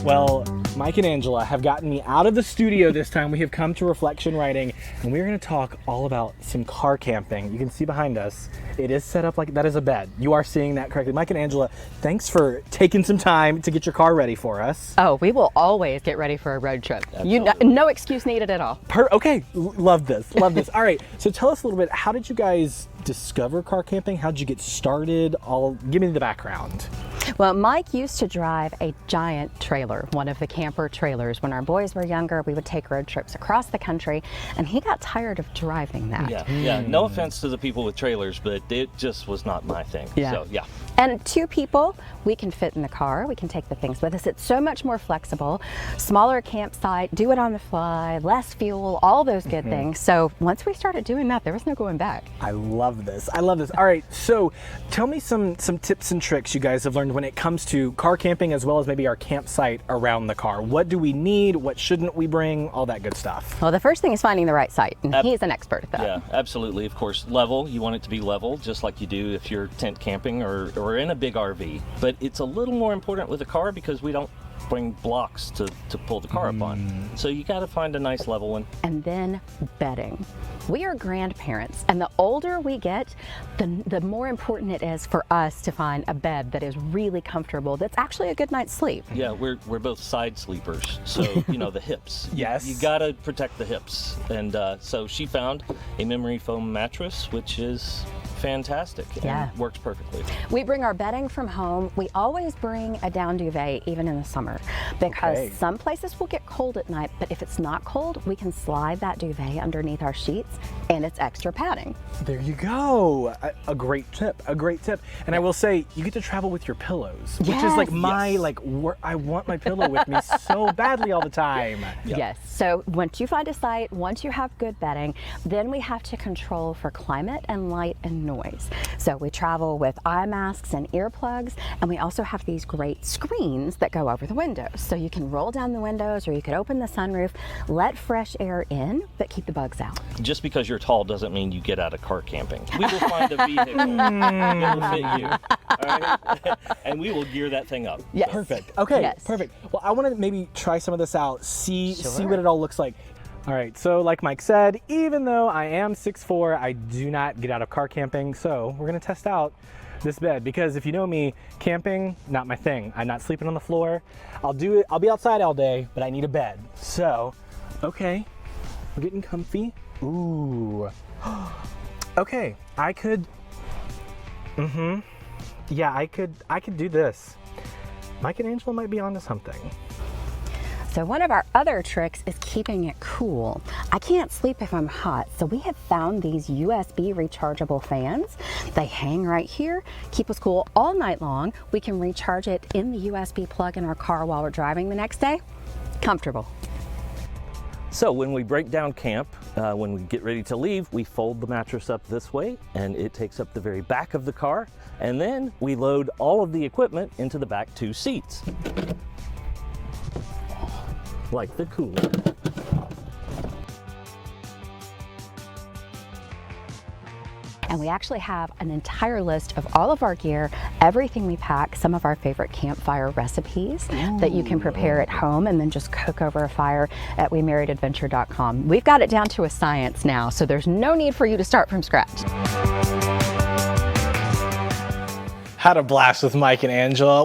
Well, Mike and Angela have gotten me out of the studio this time. We have come to Reflection Writing, and we're going to talk all about some car camping. You can see behind us, it is set up like that is a bed. You are seeing that correctly. Mike and Angela, thanks for taking some time to get your car ready for us. Oh, we will always get ready for a road trip. No excuse needed at all. Okay, love this, love this. All right, so tell us a little bit, how did you guys discover car camping? How did you get started? Give me the background. Well, Mike used to drive a giant trailer, one of the camper trailers. When our boys were younger, we would take road trips across the country, and he got tired of driving that. Yeah. No offense to the people with trailers, but it just was not my thing. Yeah. So, yeah. And two people, we can fit in the car. We can take the things with us. It's so much more flexible. Smaller campsite, do it on the fly, less fuel, all those good things. So once we started doing that, there was no going back. I love this. I love this. All right, so tell me some tips and tricks you guys have learned when it comes to car camping, as well as maybe our campsite around the car. What do we need? What shouldn't we bring? All that good stuff. Well, the first thing is finding the right site, and he's an expert at that. Yeah, absolutely. Of course, level. You want it to be level, just like you do if you're tent camping or in a big RV. But it's a little more important with a car because we don't bring blocks to pull the car up on. So you got to find a nice level one. And then bedding. We are grandparents, and the older we get, the more important it is for us to find a bed that is really comfortable, that's actually a good night's sleep. Yeah, we're both side sleepers, so you know, the hips. Yes. You got to protect the hips. And so she found a memory foam mattress, which is fantastic and works perfectly. We bring our bedding from home. We always bring a down duvet, even in the summer, because some places will get cold at night, but if it's not cold, we can slide that duvet underneath our sheets, and it's extra padding. There you go. A great tip, a great tip. And I will say, you get to travel with your pillows, which is like I want my pillow with me so badly all the time. Yes, so once you find a site, once you have good bedding, then we have to control for climate and light and noise. So we travel with eye masks and earplugs, and we also have these great screens that go over the windows. So you can roll down the windows, or you could open the sunroof, let fresh air in, but keep the bugs out. Just because you're tall doesn't mean you get out of car camping. We will find a vehicle that will fit you, all right? And we will gear that thing up. Yes. Perfect. Okay, Yes. perfect. Well, I want to maybe try some of this out, see what it all looks like. All right, so like Mike said, even though I am 6'4", I do not get out of car camping, so we're gonna test out this bed, because if you know me, camping, not my thing. I'm not sleeping on the floor. I'll be outside all day, but I need a bed. So, okay, we're getting comfy. Ooh. Okay, I could, yeah, I could do this. Mike and Angela might be onto something. So one of our other tricks is keeping it cool. I can't sleep if I'm hot, so we have found these USB rechargeable fans. They hang right here, keep us cool all night long. We can recharge it in the USB plug in our car while we're driving the next day. Comfortable. So when we break down camp, when we get ready to leave, we fold the mattress up this way, and it takes up the very back of the car, and then we load all of the equipment into the back two seats. Like the cooler. And we actually have an entire list of all of our gear, everything we pack, some of our favorite campfire recipes that you can prepare at home and then just cook over a fire at wemarriedadventure.com. We've got it down to a science now, so there's no need for you to start from scratch. Had a blast with Mike and Angela.